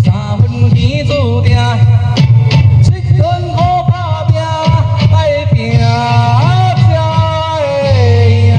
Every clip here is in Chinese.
三分天注定，七分靠打拼，爱拼才会赢。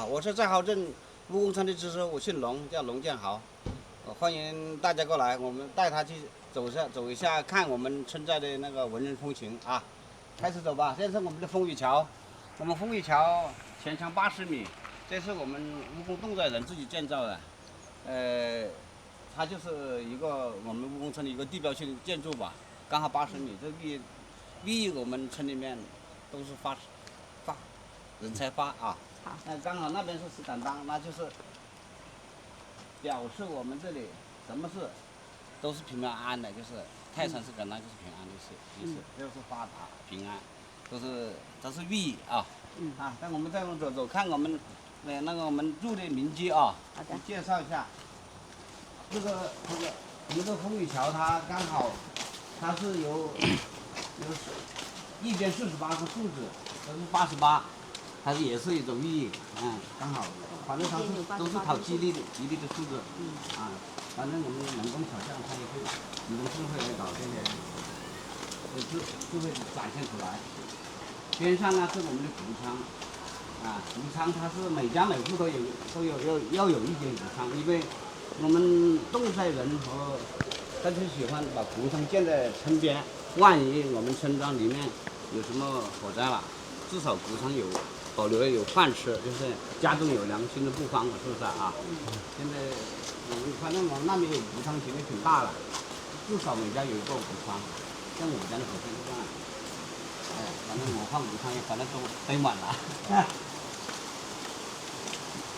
我是在豪镇务工村的支书，我姓龙，叫龙建豪。欢迎大家过来，我们带他去走一下，看我们村寨的那个文人风情啊。开始走吧，这是我们的风雨桥。我们风雨桥全长80米，这是我们务工侗寨人自己建造的。它就是一个我们务工村的一个地标性建筑吧，刚好80米。这寓意我们村里面都是发人才发啊。好。那刚好那边是石敢当，那就是表示我们这里什么事都是平平安安的，就是泰山石敢当就是平安的意思，就是发达平安，都是寓意啊。啊，那我们再往走走，看我们那个我们住的民居啊。好的。介绍一下。这个我们的风雨桥，它刚好它是有一边48个数字，都是88，它也是一种寓意，刚好，反正它都是讨吉利的数字，反正我们人工巧匠它也会人工智慧来搞这些，智慧展现出来。边上呢是我们的谷仓，谷仓它是每家每户都要有一间谷仓，因为我们侗寨人和他就喜欢把谷仓建在村边，万一我们村庄里面有什么火灾了，至少谷仓保留有饭吃，就是家中有粮，心中不慌了，是不是啊？现在反正我们那边有谷仓，其实挺大了，至少每家有一个谷仓，像我家的好像是这样。反正我放谷仓，反正都堆满了。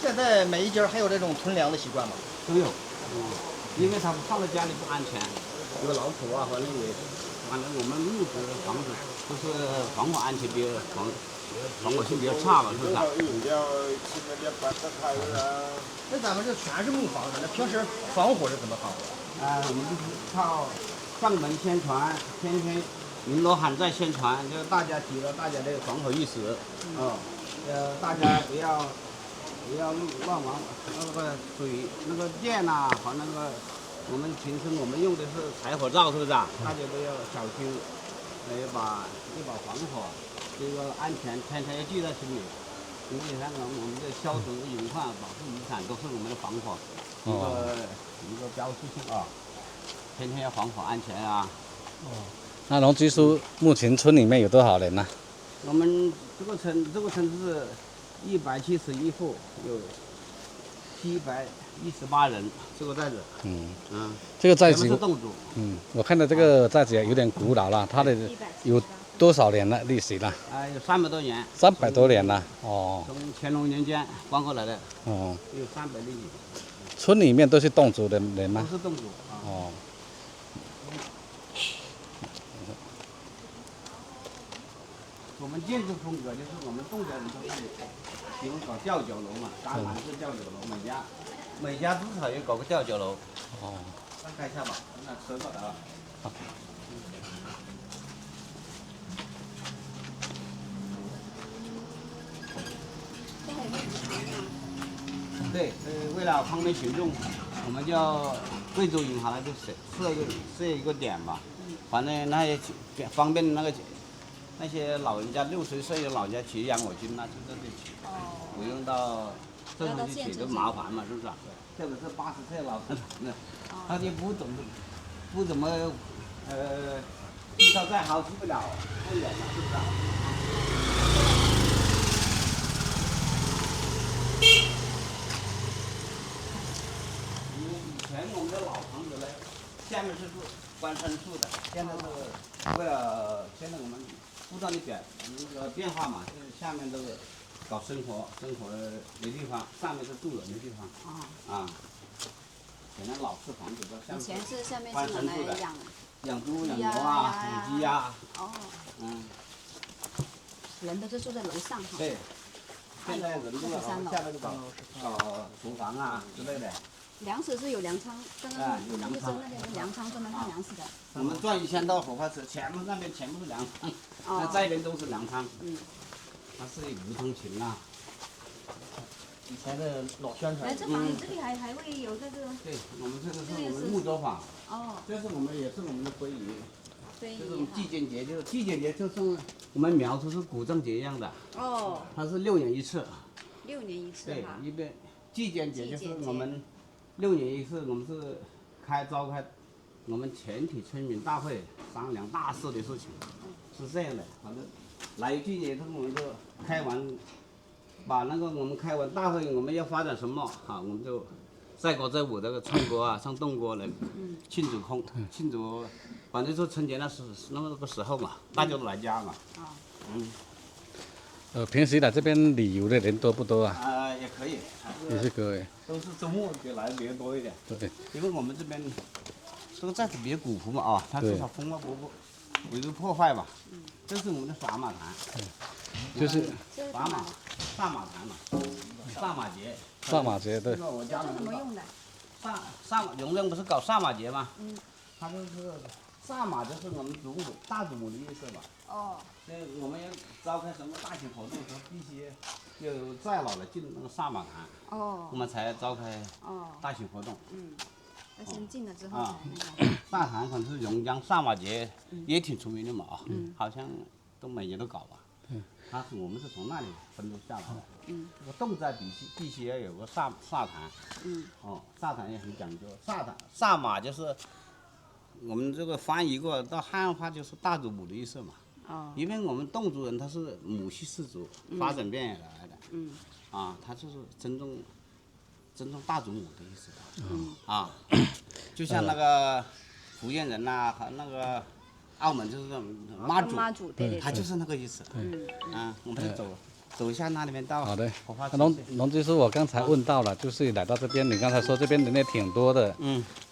现在每一家还有这种囤粮的习惯吗？都有，因为他们放在家里不安全，有老鼠啊，反正我们木质房子就是防火安全防火性比较差吧，是不是？那咱们这全是木房子，那平时防火是怎么防火？我们就是靠上门宣传，天天鸣锣喊在宣传，就大家提高大家的防火意识，大家不要乱玩那个水那个电呐，和那个我们平时我们用的是柴火灶，是不是啊？大家都要小心，一把防火，这个安全天天要记在心里。因为那个我们的消毒隐患、保护遗产都是我们的防火一个标志性啊，天天要防火安全啊。那龙居叔目前村里面有多少人呢？我们这个村是171户，有718人，这个寨子。这个寨子是侗族。我看到这个寨子有点古老了，它的有多少年了历史了？有300多年。300多年了，哦。从乾隆年间搬过来的。哦。有300多年。村里面都是侗族的人吗？都是侗族。哦。我们建筑风格就是我们侗家人都是喜欢搞吊脚楼嘛，3盘式吊脚楼，每家至少要搞个吊脚楼。再看一下吧，那车过来了。对，为了方便群众，我们叫贵州银行就设一个点吧，反正那些方便那些老人家60岁的老人家取养老金，那就这里取，不用到这边去取就麻烦嘛，是不是？特别是80岁老人，他就不怎么地道再好去不了太远了，是不是？以前我们的老房子呢，下面是观参树的，现在是为了现在我们不断的变化嘛，就是下面都是搞生活的地方，上面是住人的地方。以前老式房子都下面。以前是下面是拿来养猪、养牛啊，养鸡呀。人都是住在楼上哈。对。现在人住了，下面就搞厨房啊之类的。粮食是有粮仓，刚刚有粮仓，那边是粮仓，专门放粮食的。我们转一圈到火化池，那边全部是粮仓，那这边都是粮仓。它是无通情啊。以前的老宣传。这房这里还会有这个。对，我们这个是我们木作坊。这是也是我们的非遗。这种祭奠节就是我们苗族是古正节一样的。它是6年一次。6年一次。对，一个祭奠节就是我们6年一次，我们是召开我们全体村民大会，商量大事的事情，是这样的。反正来一季节，我们就开完，把那个我们开完大会，我们要发展什么我们就载歌载舞这个唱歌啊，唱侗歌来庆祝反正就春节那个时候嘛，大家都来家嘛。平时来这边旅游的人多不多啊？也可以，也是可以。都是周末就来的比较多一点。对，因为我们这边这个寨子比较古朴嘛啊，它至少风貌不会破坏嘛。这是我们的撒马坛。就是撒马坛嘛，撒马节。上马节对这。个我家这怎么用的？永正不是搞撒马节吗？他就是撒马，就是我们大祖母的意思吧。哦。所以我们要召开什么大型活动的时候，必须有在老的进那个撒马坛，哦我们才召开哦，大型活动。要先进了之后啊才那个。大坛可能是榕江撒马节也挺出名的嘛啊，好像都每年都搞吧。我们是从那里分流下来的。这个侗寨必须要有个撒坛。撒坛也很讲究。撒马就是我们这个翻译过到汉话就是大祖母的意思嘛。因为我们侗族人他是母系氏族发展变来的。他就是尊重大祖母的意思。就像那个福建人呐和那个澳门就是妈祖，对对对。他就是那个意思。我们就走一下那里面到。好的火花。龙居师，我刚才问到了，就是来到这边，你刚才说这边人也挺多的。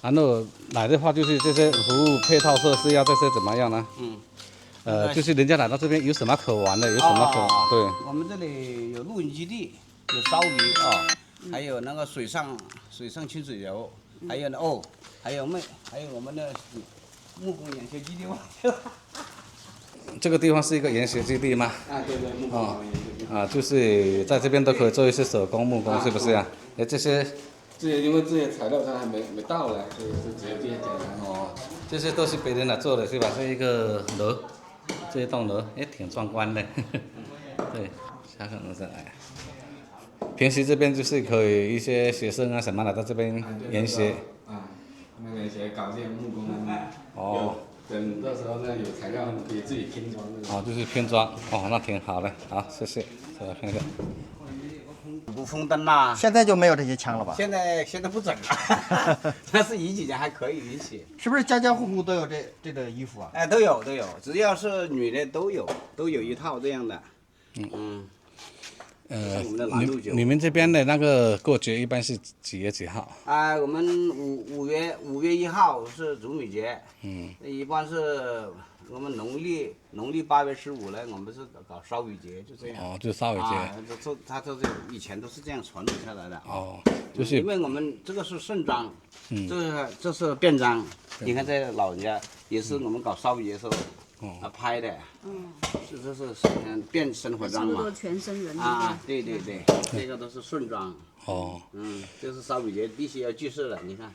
然后来的话，就是这些服务配套设施呀，这些怎么样呢？就是人家来到这边有什么可玩的，有什么可对。我们这里有露营基地，有烧鱼啊，还有那个水上清水游，还有还有我们的木工研学基地。这个地方是一个研学基地吗？对，木工研学基地。就是在这边都可以做一些手工木工，是不是啊？这些因为这些材料它还没到来，所以是直接这些简单。这些都是别人来做的是吧？这一个楼，这一栋楼也挺壮观的。对，下可能是来。平时这边就是可以一些学生啊什么来到这边研学。那个学搞这些木工啊。等到时候呢，有材料可以自己拼装的。就是拼装。那挺好的。好，谢谢。再来看看。补风灯啦。现在就没有这些枪了吧？现在不整了，但是以前还可以允许。是不是家家户户都有这个衣服啊？都有，只要是女的都有一套这样的。你们这边的那个过节一般是几月几号？我们5月1号是祖母节。一般是我们农历8月15呢，我们是搞烧鱼节，就这样。就烧鱼节。他这以前都是这样传承下来的。就是因为我们这个是盛装，这是便装。你看这老人家也是我们搞烧鱼节的时候。拍的，这是变生活装嘛，全身人对，这个都是顺装。这是烧鱼节必须要祭祀的，你看，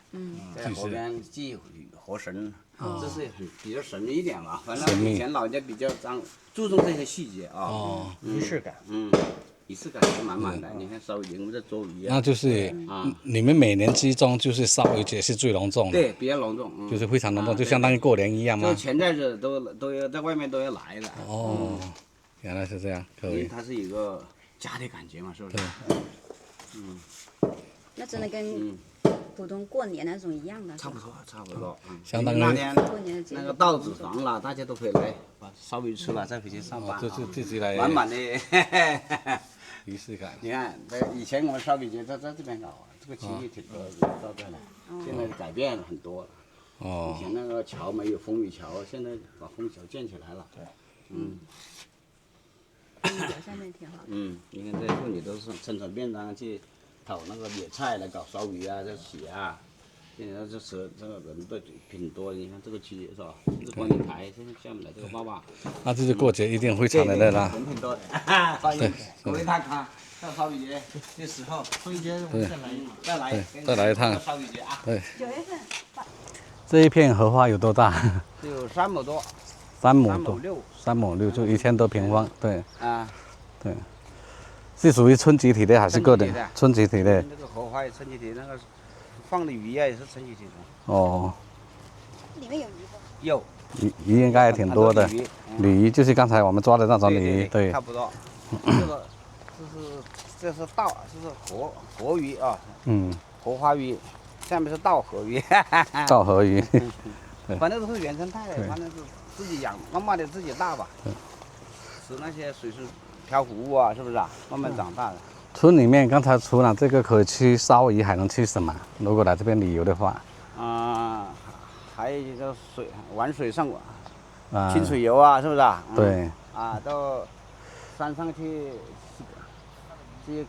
在河边祭河神，这是比较神秘一点嘛。反正以前老人家比较注重这些细节啊，仪式感。仪式感是满满的。你看烧鱼节，我们在捉鱼。那就是你们每年之中就是烧鱼节是最隆重的。对，比较隆重。就是非常隆重，就相当于过年一样吗？就前阵子都要在外面都要来的。原来是这样，可以。它是一个家的感觉嘛，是不是？那真的跟普通过年那种一样的。差不多。相当于那天过年的节日。那个到纸房了，大家都可以来把烧鱼吃了，再回去上班。就是自己来。满满的仪式感。你看，以前我们烧鱼节在这边搞，这个区域挺多的，到这来。现在改变了很多了。以前那个桥没有风雨桥，现在把风雨桥建起来了。下面挺好。你看这妇女都是撑着便当去讨那个野菜来搞烧鱼啊，这洗啊。现在这个人都挺多，你看这个区是吧？这个观景台，现在下面来这个爸爸。那这是过节一定非常的热闹。人挺多的，欢迎各位大咖到烧鱼节这时候，烧鱼节我们再来一趟。烧鱼节啊！对。 9月份。这一片荷花有多大？有3亩多。 3亩多。 3亩6，就1000多平方。对。对。是属于村集体的还是个人？村集体的。那个荷花也村集体，那个放的鱼啊也是村集体的。里面有鱼不？有。鱼应该也挺多的。鲤鱼就是刚才我们抓的那种鲤鱼，对。差不多。这是河鱼啊。荷花鱼，下面是稻荷鱼。稻荷鱼。反正都是原生态的，反正是自己养，慢慢的自己大吧。使那些水生漂浮物啊，是不是啊？慢慢长大的。村里面刚才除了这个可以吃烧鱼，还能吃什么？如果来这边旅游的话，还有一个玩水上清水游啊，是不是啊？对。到山上去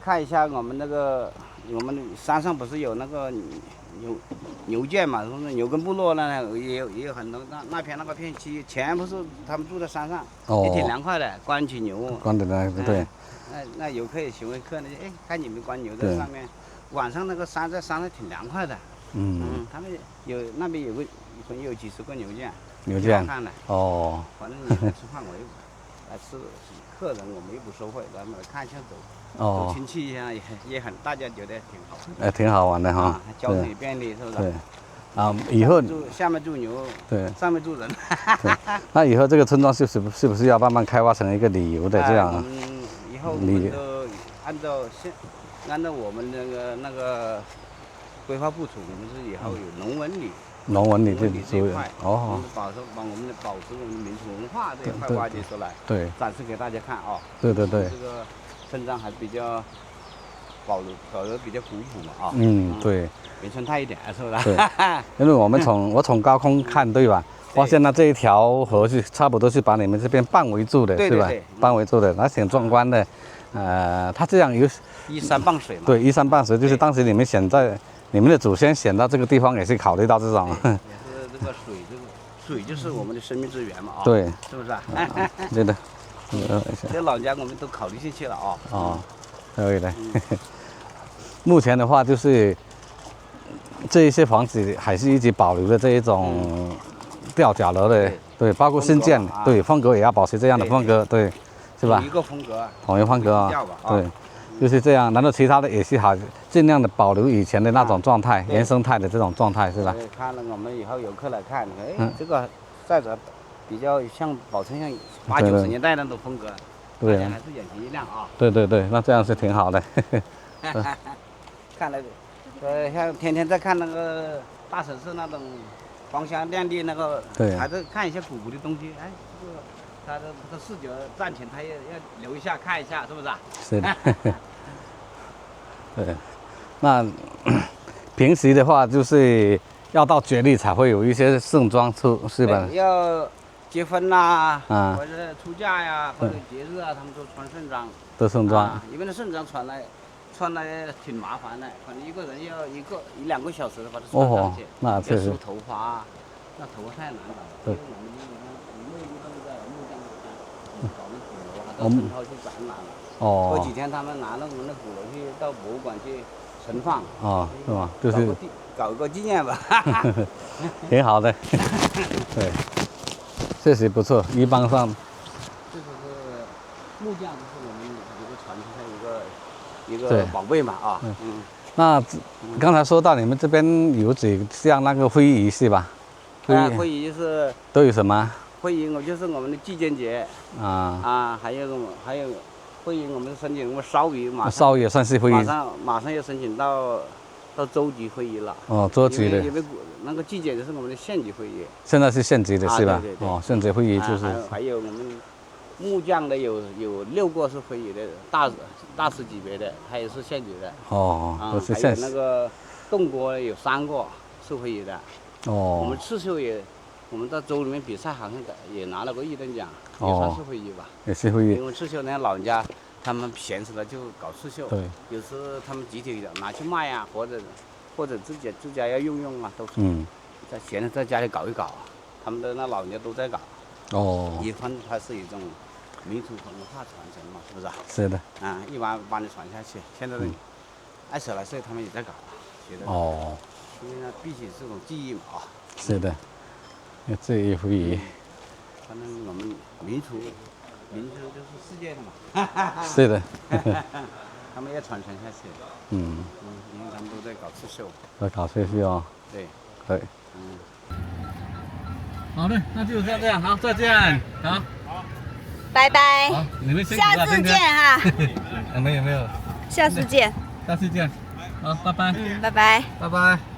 看一下我们山上不是有那个牛圈嘛？说牛耕部落也有很多那片区，全部是他们住在山上，也挺凉快的，关起牛。关的那个对。那游客也喜欢看那些，看你们关牛在上面，晚上那个在山上挺凉快的。他们那边有几十个牛圈。牛圈。看的。反正你来吃饭来吃客人我们又不收费，咱们来看一下走亲戚一下也很大家觉得挺好。挺好玩的哈。交通也便利，是不是？对。以后下面住牛，对，上面住人。那以后这个村庄是不是要慢慢开发成一个旅游的这样？以后我们都按照我们那个规划部署，我们是以后有农文旅这一块，把我们保持我们民族文化这一块挖掘出来，对，展示给大家看啊。对。这个村庄还比较保留比较古朴嘛啊。对。原生态一点，是不是？对。因为我从高空看，对吧？发现这一条河是差不多是把你们这边半围住的，是吧？半围住的，那挺壮观的。它这样依山傍水嘛。对，依山傍水，就是当时你们的祖先选到这个地方，也是考虑到这种。也是这个水就是我们的生命之源嘛啊。对。是不是啊？对的。这老家我们都考虑进去了啊。可以的。目前的话就是。这一些房子还是一直保留的这一种吊脚楼的，对，包括新建，对，风格也要保持这样的风格，对，是吧？一个风格，统一风格啊，对，就是这样。然后其他的也是好，尽量的保留以前的那种状态，原生态的这种状态，是吧？看了我们以后游客来看，这个再者比较像保存像80、90年代那种风格，对，还是眼前一亮啊。对，那这样是挺好的。看来。像天天在看那个大城市那种光鲜亮丽那个，对，还是看一下古的东西。这个他的视觉暂停，他也要留一下看一下，是不是？是的。对，那平时的话就是要到节日才会有一些盛装出，是吧？要结婚啦，或者出嫁呀，或者节日啊，他们都穿盛装。都盛装。因为那盛装穿来挺麻烦的，反正一个人要1、2个小时把它穿上去。那确实。梳头发，那头发太难搞了。对。因为我们内部都在木匠那边搞那鼓楼，还到村头去展览了。过几天他们拿了我们的鼓楼去到博物馆去存放。是吧？就是搞个纪念吧。挺好的。对，确实不错。一般上。这个是木匠，就是我们一个传承的一个宝贝嘛啊。那刚才说到你们这边有像那个会议是吧？会议就是都有什么？会议就是我们的祭奠节还有会议我们申请烧鱼嘛。烧鱼也算是会议。马上要申请到州级会议了。州级的。因为那个祭奠就是我们的县级会议。现在是县级的是吧？对。县级会议就是。还有我们。木匠的有6个是会议的大师级别的，他也是县级的。都是县级。还有那个动锅有3个是会议的。我们刺绣我们到州里面比赛好像也拿了个1等奖，也算是会议吧。也是会议。因为刺绣那老人家他们闲时了就搞刺绣，对，有时他们集体拿去卖啊，或者自家要用啊，都是。在闲着在家里搞一搞，他们的那老人家都在搞。一般它是一种民族文化传承嘛，是不是？是的。一般把你传下去。现在的20来岁，他们也在搞，觉得因为呢，毕竟是种记忆嘛啊。是的。这一回忆。反正我们民族就是世界的嘛。是的。他们要传承下去。因为他们都在搞刺绣。在搞刺绣啊。对。对。好的，那就这样，好，再见，好，拜拜，好，你们辛苦了，下次见哈。没有，下次见，好，拜拜，拜拜，拜拜。